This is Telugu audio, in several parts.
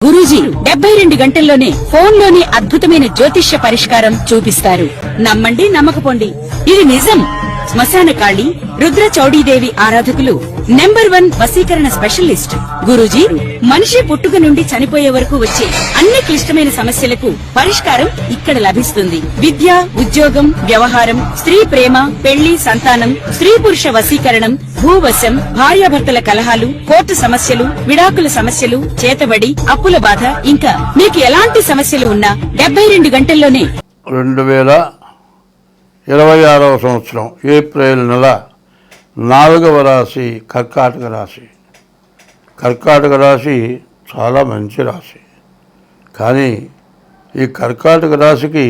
గురూజీ 72 గంటల్లోనే ఫోన్లోని అద్భుతమైన జ్యోతిష్య పరిష్కారం చూపిస్తారు. నమ్మండి, నమ్మకపోండి, ఇది నిజం. శ్మశాన కాళి రుద్ర చౌడీదేవి ఆరాధకులు నంబర్ 1 వశీకరణ స్పెషలిస్ట్ గురూజీ. మనిషి పుట్టుక నుండి చనిపోయే వరకు వచ్చే అన్ని క్లిష్టమైన సమస్యలకు పరిష్కారం ఇక్కడ లభిస్తుంది. విద్య, ఉద్యోగం, వ్యవహారం, స్త్రీ ప్రేమ, పెళ్లి, సంతానం, స్త్రీ పురుష వశీకరణం, భూవశం, భార్యాభర్తల కలహాలు, కోర్టు సమస్యలు, విడాకుల సమస్యలు, చేతబడి, అప్పుల బాధ, ఇంకా మీకు ఎలాంటి సమస్యలు ఉన్నా 72 గంటల్లోనే 2026వ సంవత్సరం ఏప్రిల్ నెల 4వ రాశి కర్కాటక రాశి. కర్కాటక రాశి చాలా మంచి రాశి. కానీ ఈ కర్కాటక రాశికి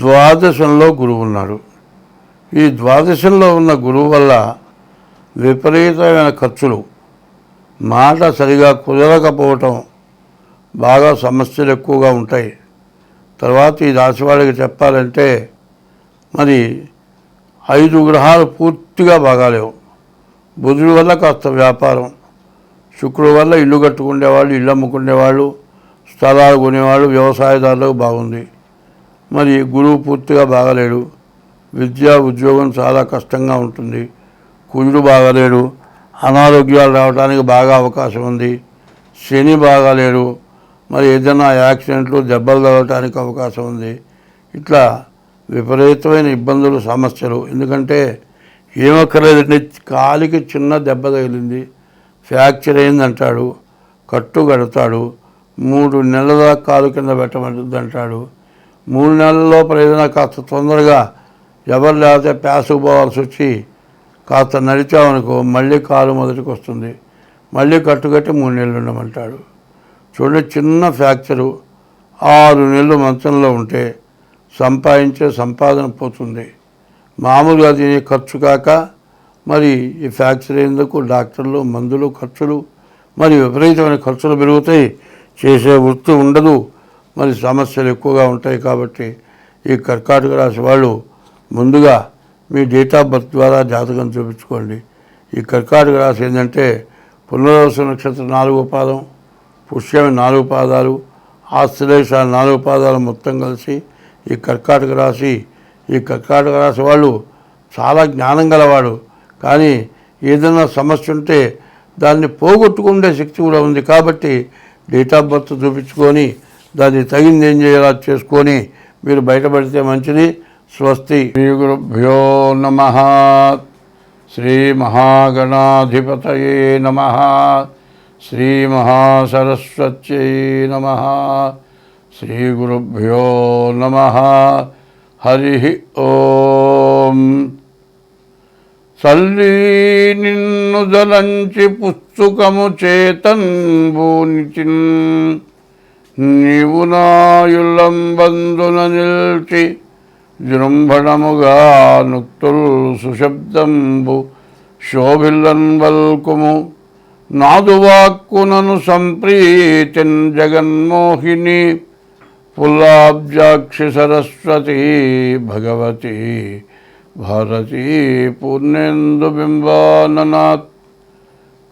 ద్వాదశంలో గురువు ఉన్నాడు. ఈ ద్వాదశంలో ఉన్న గురువు వల్ల విపరీతమైన ఖర్చులు, మాట సరిగా కుదరకపోవటం, బాగా సమస్యలు ఎక్కువగా ఉంటాయి. తర్వాత ఈ రాశి వాళ్ళకి చెప్పాలంటే మరి 5 గ్రహాలు పూర్తిగా బాగాలేవు. బుధుడి వల్ల కాస్త వ్యాపారం, శుక్రుడి వల్ల ఇల్లు కట్టుకునేవాళ్ళు, ఇల్లు అమ్ముకునేవాళ్ళు, స్థలాలు కొనేవాళ్ళు, వ్యవసాయదారులకు బాగుంది. మరి గురువు పూర్తిగా బాగలేడు. విద్య, ఉద్యోగం చాలా కష్టంగా ఉంటుంది. కుజుడు బాగలేడు. అనారోగ్యాలు రావడానికి బాగా అవకాశం ఉంది. శని బాగాలేడు. మరి ఏదైనా యాక్సిడెంట్లు, దెబ్బలు తగలటానికి అవకాశం ఉంది. ఇట్లా విపరీతమైన ఇబ్బందులు, సమస్యలు. ఎందుకంటే ఏమక్కర్లేదండి, కాలికి చిన్న దెబ్బ తగిలింది, ఫ్రాక్చర్ అయిందంటాడు, కట్టు కడతాడు, 3 నెలల దాకా కాలు కింద పెట్టమంటుంది అంటాడు. 3 నెలల లోపల ఏదైనా కాస్త తొందరగా ఎవరు లేకపోతే ప్యాసుకు పోవాల్సి వచ్చి కాస్త నడిచామనుకో మళ్ళీ కాలు మొదటికి వస్తుంది, మళ్ళీ కట్టుకట్టి 3 నెలలు ఉండమంటాడు. చూడండి, చిన్న ఫ్రాక్చరు 6 నెలలు మంచంలో ఉంటే సంపాదించే సంపాదన పోతుంది. మామూలుగా దీని ఖర్చు కాక మరి ఈ ఫ్రాక్చర్ అయ్యేందుకు డాక్టర్లు, మందులు, ఖర్చులు, మరి విపరీతమైన ఖర్చులు పెరుగుతాయి. చేసే వృత్తి ఉండదు, మరి సమస్యలు ఎక్కువగా ఉంటాయి. కాబట్టి ఈ కర్కాటక రాశి వాళ్ళు ముందుగా మీ డేట్ ఆఫ్ బర్త్ ద్వారా జాతకం చూపించుకోండి. ఈ కర్కాటక రాశి ఏంటంటే పునర్వసు నక్షత్రం 4వ పాదం, పుష్యమి 4 పాదాలు, ఆశ్లేష 4 పాదాలు మొత్తం కలిసి ఈ కర్కాటక రాశి వాళ్ళు చాలా జ్ఞానం గలవాడు. కానీ ఏదైనా సమస్య ఉంటే దాన్ని పోగొట్టుకునే శక్తి కూడా ఉంది. కాబట్టి డేట్ ఆఫ్ బర్త్ చూపించుకొని దాన్ని తగింది ఏం చేయాలో చేసుకొని మీరు బయటపడితే మంచిది. స్వస్తి. శ్రీ గురుభ్యో నమః. శ్రీ మహాగణాధిపతయే నమః. శ్రీ మహాసరస్వత్యై నమః. శ్రీ గురుభ్యో నమః. హరి ఓం. చల్లి నిన్ను జలంచి పుస్తకము చేతన్బూనిచిన్, నీవు నాయులంబందున నిల్చి జృంభణముగా నుక్తుల్ సుశబ్దంబు శోభిల్లన్ వల్కుము, నాదువాక్కునను సంప్రీతిన్ జగన్మోహిని, పుల్లాబ్జాక్షి సరస్వతి భగవతి భారతీ పూర్ణేందు బింబాననాత్,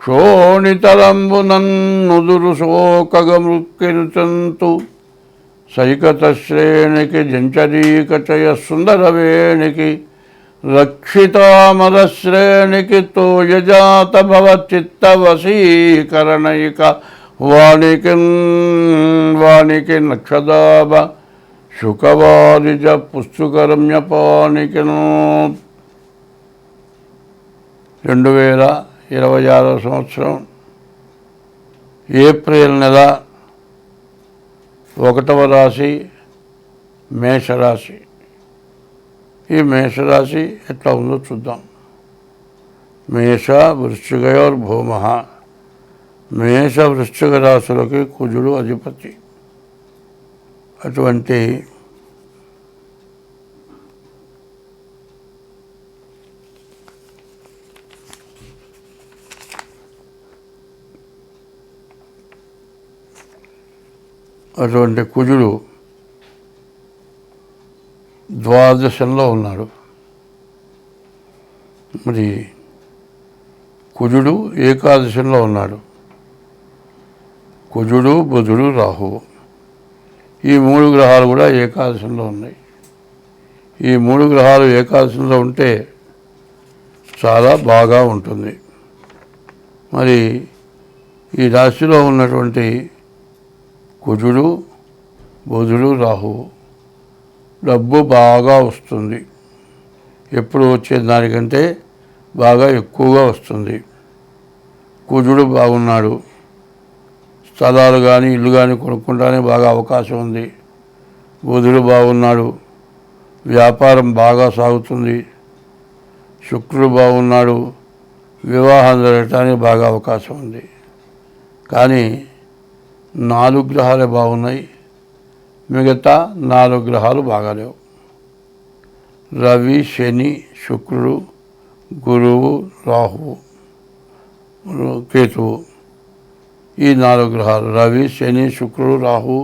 క్షోణితలంబు నన్నుదురు శోకగమృక్కిల్చంతు, సైకత శ్రేణికి జంచరీకచయ సుందరవేణికి, రక్షితామర శ్రేణికి తోయజాత భవచిత్త వశీకరణైక వాణికి నక్షదాభ శుకవారిజ పుస్తుకరమ్యపానికిను. 2026వ సంవత్సరం ఏప్రిల్ నెల 1వ రాశి మేషరాశి. ఈ మేషరాశి ఎట్లా ఉందో చూద్దాం. మేష వృశ్చికయోర్భూమః. మేష వృశ్చిక రాశులకి కుజుడు అధిపతి. అటువంటి కుజుడు ద్వాదశంలో ఉన్నాడు. మరి కుజుడు ఏకాదశంలో ఉన్నాడు. కుజుడు, బుధుడు, రాహువు. ఈ 3 గ్రహాలు కూడా ఏకాదశంలో ఉన్నాయి. ఈ 3 గ్రహాలు ఏకాదశంలో ఉంటే చాలా బాగా ఉంటుంది. మరి ఈ రాశిలో ఉన్నటువంటి కుజుడు, బుధుడు, రాహువు డబ్బు బాగా వస్తుంది. ఎప్పుడు వచ్చే దానికంటే బాగా ఎక్కువగా వస్తుంది. కుజుడు బాగున్నాడు, స్థలాలు కానీ ఇల్లు కానీ కొనుక్కుంటానే బాగా అవకాశం ఉంది. బుధుడు బాగున్నాడు, వ్యాపారం బాగా సాగుతుంది. శుక్రుడు బాగున్నాడు, వివాహం జరగటానికి బాగా అవకాశం ఉంది. కానీ 4 గ్రహాలే బాగున్నాయి, మిగతా 4 గ్రహాలు బాగాలేవు. రవి, శని, శుక్రుడు, గురువు, రాహువు, కేతువు. ఈ 4 గ్రహాలు రవి, శని, శుక్రుడు, రాహువు,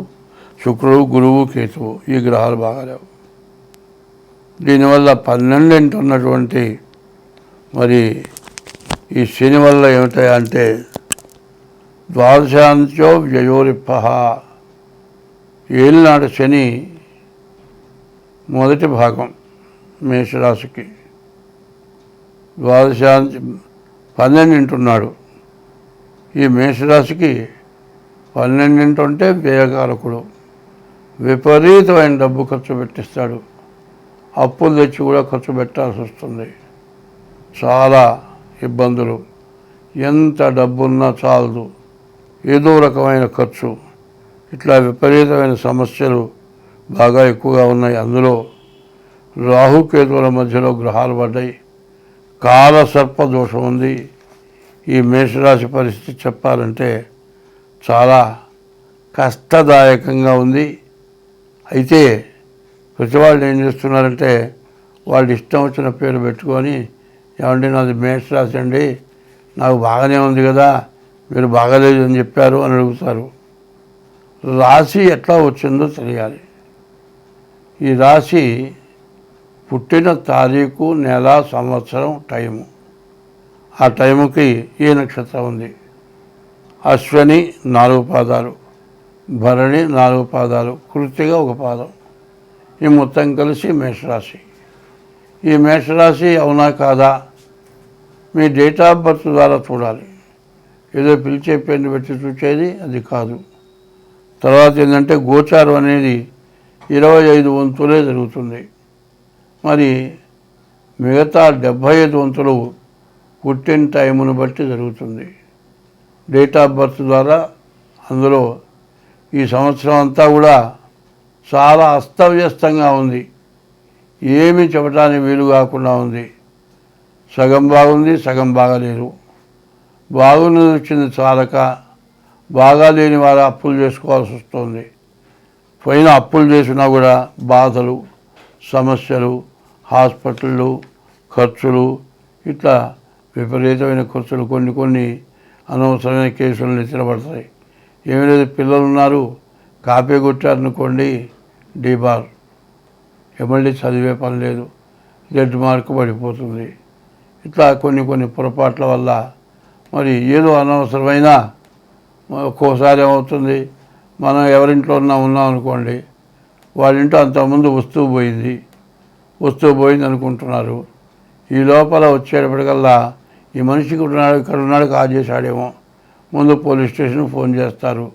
శుక్రుడు, గురువు, కేతువు ఈ గ్రహాలు బాగాలేవు. దీనివల్ల 12 ఉన్నటువంటి మరి ఈ శని వల్ల ఏమిటాయంటే ద్వాదశాంత్యో వ్యయోరిప్ప. ఏలినాడు శని మొదటి భాగం మేషరాశికి, ద్వాదశాంతి 12 ఉన్నాడు. ఈ మేషరాశికి 12 ఉంటే వ్యయకారకుడు. విపరీతమైన డబ్బు ఖర్చు పెట్టిస్తాడు. అప్పులు తెచ్చి కూడా ఖర్చు పెట్టాల్సి వస్తుంది. చాలా ఇబ్బందులు. ఎంత డబ్బున్నా చాలదు, ఏదో రకమైన ఖర్చు. ఇట్లా విపరీతమైన సమస్యలు బాగా ఎక్కువగా ఉన్నాయి. అందులో రాహుకేతువుల మధ్యలో గ్రహాలు పడ్డాయి. కాలసర్ప దోషం ఉంది. ఈ మేషరాశి పరిస్థితి చెప్పాలంటే చాలా కష్టదాయకంగా ఉంది. అయితే ప్రతి వాళ్ళు ఏం చేస్తున్నారంటే వాళ్ళు ఇష్టం వచ్చిన పేరు పెట్టుకొని, ఏమంటే నాది మేషరాశి అండి, నాకు బాగానే ఉంది కదా, మీరు బాగాలేదు అని చెప్పారు అని అడుగుతారు. రాశి ఎట్లా వచ్చిందో తెలియాలి. ఈ రాశి పుట్టిన తారీఖు, నెల, సంవత్సరం, టైము. ఆ టైముకి ఏ నక్షత్రం ఉంది. అశ్వని 4 పాదాలు, భరణి 4 పాదాలు, కృత్తిక 1 పాదం. ఈ మొత్తం కలిసి మేషరాశి. ఈ మేషరాశి అవునా కాదా మీ డేట్ ఆఫ్ బర్త్ ద్వారా చూడాలి. ఏదో పిలిచే పేరుని పెట్టి చూసేది అది కాదు. తర్వాత ఏంటంటే గోచారం అనేది 25 వంతులే జరుగుతుంది. మరి మిగతా 75 వంతులు పుట్టిన టైమును బట్టి జరుగుతుంది. డేట్ ఆఫ్ బర్త్ ద్వారా అందులో ఈ సంవత్సరం అంతా కూడా చాలా అస్తవ్యస్తంగా ఉంది. ఏమీ చెప్పడానికి వీలు కాకుండా ఉంది. సగం బాగుంది, సగం బాగాలేదు. బాగున్నది వచ్చింది చాలక బాగాలేని వారు అప్పులు చేసుకోవాల్సి వస్తుంది. పైన అప్పులు చేసినా కూడా బాధలు, సమస్యలు, హాస్పిటళ్ళు, ఖర్చులు, ఇట్లా విపరీతమైన ఖర్చులు. కొన్ని అనవసరమైన కేసులు నెత్తినబడతాయి. ఏమీ లేదు, పిల్లలు ఉన్నారు, కాపీ కొట్టారనుకోండి డీబార్, మళ్ళీ చదివే పని లేదు, జెడ్ మార్కు పడిపోతుంది. ఇట్లా కొన్ని పొరపాట్ల వల్ల మరి ఏదో అనవసరమైన ఒక్కోసారి ఏమవుతుంది, మనం ఎవరింట్లో ఉన్నాం అనుకోండి, వాళ్ళ ఇంట్లో అంతకుముందు వస్తువు పోయింది అనుకుంటున్నారు. ఈ లోపల వచ్చేటప్పటికల్లా ఈ మనిషికి ఇక్కడ ఉన్నాడు కాల్ చేశాడేమో, ముందు పోలీస్ స్టేషన్కి ఫోన్ చేస్తారు.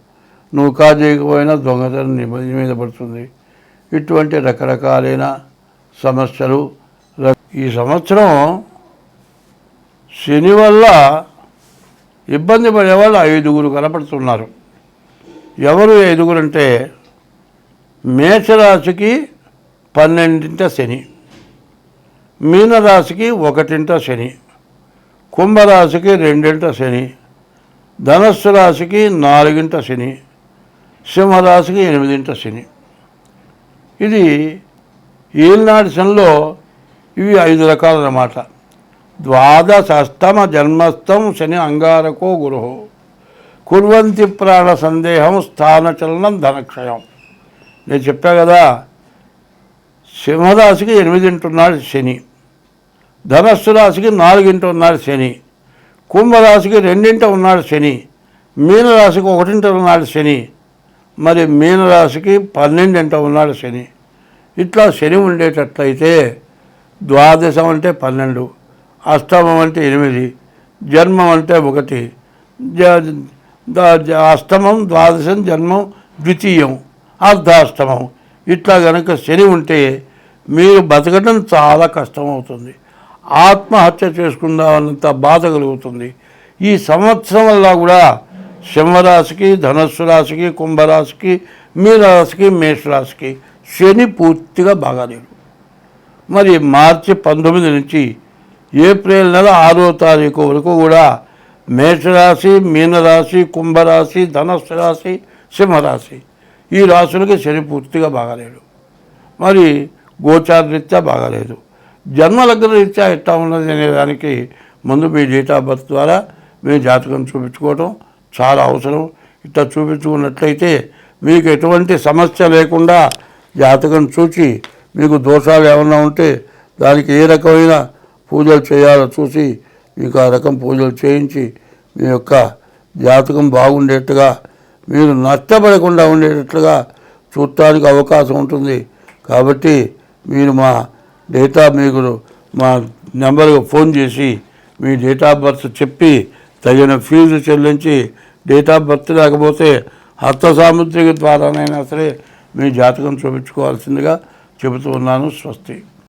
నువ్వు కాల్ చేయకపోయినా దొంగతనం నీ మీద పడుతుంది. ఇటువంటి రకరకాలైన సమస్యలు. ఈ సంవత్సరం శని వల్ల ఇబ్బంది పడేవాళ్ళు 5 కనపడుతున్నారు. ఎవరు 5 అంటే మేషరాశికి 12 శని, మీనరాశికి 1 శని, కుంభరాశికి 2 శని, ధనస్సు రాశికి 4 శని, సింహరాశికి 8 శని. ఇది ఏలినాటి శనిలో ఇవి 5 రకాలన్నమాట. ద్వాదశస్తమ జన్మస్థం శని అంగారకో గురు కుర్వంతి ప్రాణ సందేహం స్థానచలనం ధనక్షయం. నేను చెప్పా కదా, సింహరాశికి 8 ఉన్నాడు శని, ధనస్సు రాశికి 4 ఉన్నాడు శని, కుంభరాశికి 2 ఉన్నాడు శని, మీనరాశికి 1 ఉన్నాడు శని, మరి మీనరాశికి 12 ఉన్నాడు శని. ఇట్లా శని ఉండేటట్లయితే ద్వాదశం అంటే 12, అష్టమం అంటే 8, జన్మం అంటే 1, అష్టమం, ద్వాదశం, జన్మం, ద్వితీయం, అర్ధాష్టమం. ఇట్లా కనుక శని ఉంటే మీరు బతకడం చాలా కష్టమవుతుంది. ఆత్మహత్య చేసుకుందామన్నంత బాధ కలుగుతుంది. ఈ సంవత్సరం వల్ల కూడా సింహరాశికి, ధనస్సు రాశికి, కుంభరాశికి, మీనరాశికి, మేషరాశికి శని పూర్తిగా బాగాలేడు. మరి మార్చి 19 నుంచి ఏప్రిల్ నెల 6వ తారీఖు వరకు కూడా మేషరాశి, మీనరాశి, కుంభరాశి, ధనస్సు రాశి, సింహరాశి ఈ రాశులకి శని పూర్తిగా బాగాలేడు. మరి గోచార రీత్యా బాగాలేదు. జన్మలగ్న రీత్యా ఎట్లా ఉన్నది అనేదానికి ముందు మీ డేట్ ఆఫ్ బర్త్ ద్వారా మీ జాతకం చూపించుకోవటం చాలా అవసరం. ఇట్లా చూపించుకున్నట్లయితే మీకు ఎటువంటి సమస్య లేకుండా జాతకం చూసి మీకు దోషాలు ఏమన్నా ఉంటే దానికి ఏ రకమైన పూజలు చేయాలో చూసి మీకు ఆ రకం పూజలు చేయించి మీ యొక్క జాతకం బాగుండేట్టుగా, మీరు నష్టపడకుండా ఉండేటట్లుగా చూడటానికి అవకాశం ఉంటుంది. కాబట్టి మీరు మా మీకు మా నెంబర్కి ఫోన్ చేసి మీ డేట్ ఆఫ్ బర్త్ చెప్పి తగిన ఫీజు చెల్లించి, డేట్ ఆఫ్ బర్త్ లేకపోతే హస్త సాముద్రిక ద్వారానైనా సరే మీ జాతకం చూపించుకోవాల్సిందిగా చెబుతూ ఉన్నాను. స్వస్తి.